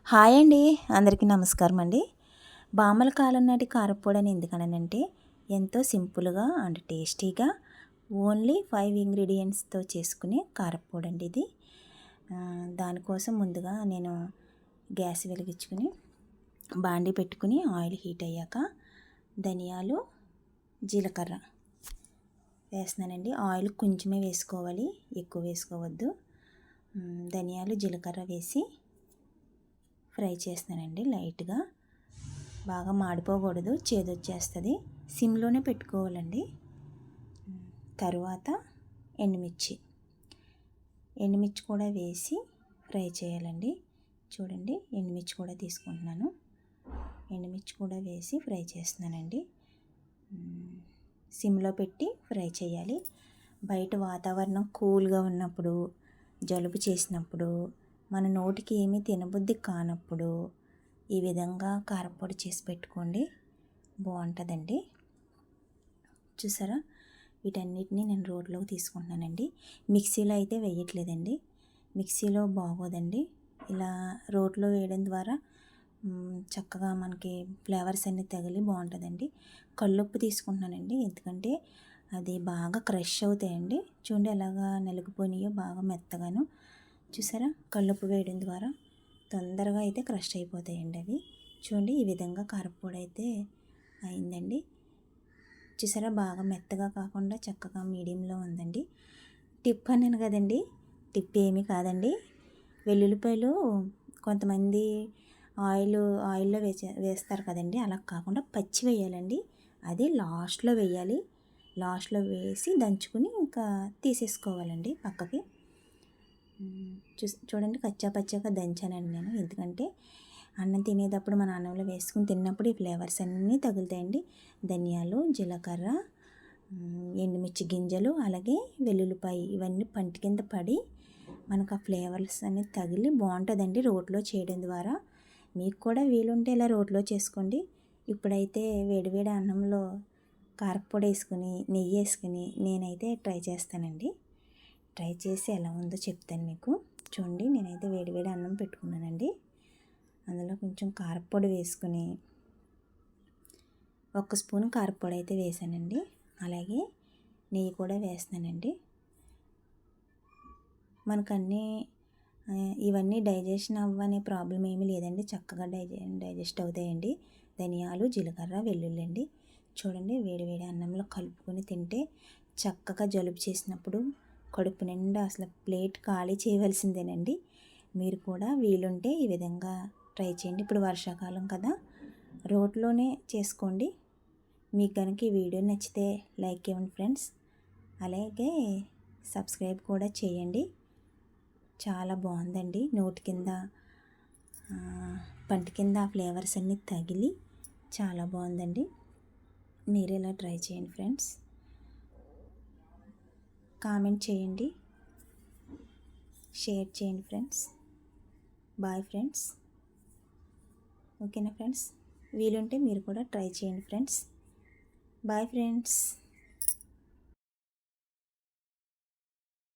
Hi అండి, అందరికీ నమస్కారం అండి. బామ్మల కాలం నాటి కారప్పొడి అని ఎందుకనంటే ఎంతో సింపుల్గా అండ్ టేస్టీగా ఓన్లీ 5 ఇంగ్రీడియంట్స్తో చేసుకునే కారప్పొడి అండి ఇది. దానికోసం ముందుగా నేను గ్యాస్ వెలిగించుకుని బాండి పెట్టుకుని ఆయిల్ హీట్ అయ్యాక ధనియాలు, జీలకర్ర వేస్తున్నానండి. ఆయిల్ కొంచెమే వేసుకోవాలి, ఎక్కువ వేసుకోవద్దు. ధనియాలు, జీలకర్ర వేసి ఫ్రై చేస్తానండి. లైట్గా, బాగా మాడిపోకూడదు, చేదొచ్చేస్తుంది. సిమ్లోనే పెట్టుకోవాలండి. తరువాత ఎండుమిర్చి కూడా వేసి ఫ్రై చేయాలండి. చూడండి, ఎండుమిర్చి కూడా తీసుకుంటున్నాను. ఎండుమిర్చి కూడా వేసి ఫ్రై చేస్తున్నానండి. సిమ్లో పెట్టి ఫ్రై చేయాలి. బయట వాతావరణం కూల్గా ఉన్నప్పుడు, జలుబు చేసినప్పుడు, మన నోటికి ఏమీ తినబుద్ధి కానప్పుడు ఈ విధంగా కారప్పొడి చేసి పెట్టుకోండి, బాగుంటుందండి. చూసారా, వీటన్నిటిని నేను రోడ్లోకి తీసుకుంటున్నానండి. మిక్సీలో అయితే వేయట్లేదండి, మిక్సీలో బాగోదండి. ఇలా రోట్లో వేయడం ద్వారా చక్కగా మనకి ఫ్లేవర్స్ అన్నీ తగిలి బాగుంటుందండి. కల్లుప్పు తీసుకుంటున్నానండి, ఎందుకంటే అది బాగా క్రష్ అవుతాయండి. చూడండి ఎలాగా నలిగిపోయినాయో, బాగా మెత్తగాను. చూసారా, కల్లుప్పు వేయడం ద్వారా తొందరగా అయితే క్రష్ అయిపోతాయండి అవి. చూడండి, ఈ విధంగా కారప్పొడి అయితే అయిందండి. చూసారా, బాగా మెత్తగా కాకుండా చక్కగా మీడియంలో ఉందండి. టిప్ అన్నాను కదండి, టిప్ ఏమీ కాదండి. వెల్లుల్లిపాయలు కొంతమంది ఆయిల్లో వేస్తారు కదండి, అలా కాకుండా పచ్చి వేయాలండి. అది లాస్ట్లో వేయాలి. లాస్ట్లో వేసి దంచుకుని ఇంకా తీసేసుకోవాలండి పక్కకి. చూడండి, పచ్చాగా దంచానండి నేను, ఎందుకంటే అన్నం తినేటప్పుడు మన అన్నంలో వేసుకుని తిన్నప్పుడు ఈ ఫ్లేవర్స్ అన్నీ తగులుతాయండి. ధనియాలు, జీలకర్ర, ఎండుమిర్చి గింజలు, అలాగే వెల్లుల్లిపాయ, ఇవన్నీ పంటి కింద పడి మనకు ఆ ఫ్లేవర్స్ అన్నీ తగిలి బాగుంటుందండి రోట్లో చేయడం ద్వారా. మీకు కూడా వీలుంటే ఇలా రోట్లో చేసుకోండి. ఇప్పుడైతే వేడివేడి అన్నంలో కారప్పొడి వేసుకుని, నెయ్యి వేసుకుని నేనైతే ట్రై చేస్తానండి. ట్రై చేసి ఎలా ఉందో చెప్తాను మీకు. చూడండి, నేనైతే వేడివేడి అన్నం పెట్టుకున్నానండి. అందులో కొంచెం కారప్పొడి వేసుకుని, 1 స్పూన్ కారప్పొడి అయితే వేసానండి. అలాగే నెయ్యి కూడా వేస్తానండి. మనకన్నీ ఇవన్నీ డైజెషన్ అవ్వనే ప్రాబ్లం ఏమీ లేదండి, చక్కగా డైజెస్ట్ అవుతాయండి. ధనియాలు, జీలకర్ర, వెల్లుల్లి అండి. చూడండి, వేడివేడి అన్నంలో కలుపుకొని తింటే చక్కగా జలుబు చేసినప్పుడు కడుపు నిండా అసలు ప్లేట్ ఖాళీ చేయవలసిందేనండి. మీరు కూడా వీలుంటే ఈ విధంగా ట్రై చేయండి. ఇప్పుడు వర్షాకాలం కదా, రోట్లోనే చేసుకోండి. మీకు కనుక ఈ వీడియో నచ్చితే లైక్ ఇవ్వండి ఫ్రెండ్స్, అలాగే సబ్స్క్రైబ్ కూడా చేయండి. చాలా బాగుందండి. నోటి కింద, పంటి కింద ఆ ఫ్లేవర్స్ అన్నీ తగిలి చాలా బాగుందండి. మీరు ఇలా ట్రై చేయండి ఫ్రెండ్స్. కామెంట్ చేయండి, షేర్ చేయండి ఫ్రెండ్స్. Bye friends. ఓకేనా ఫ్రెండ్స్, వీలుంటే మీరు కూడా ట్రై చేయండి ఫ్రెండ్స్. Bye friends.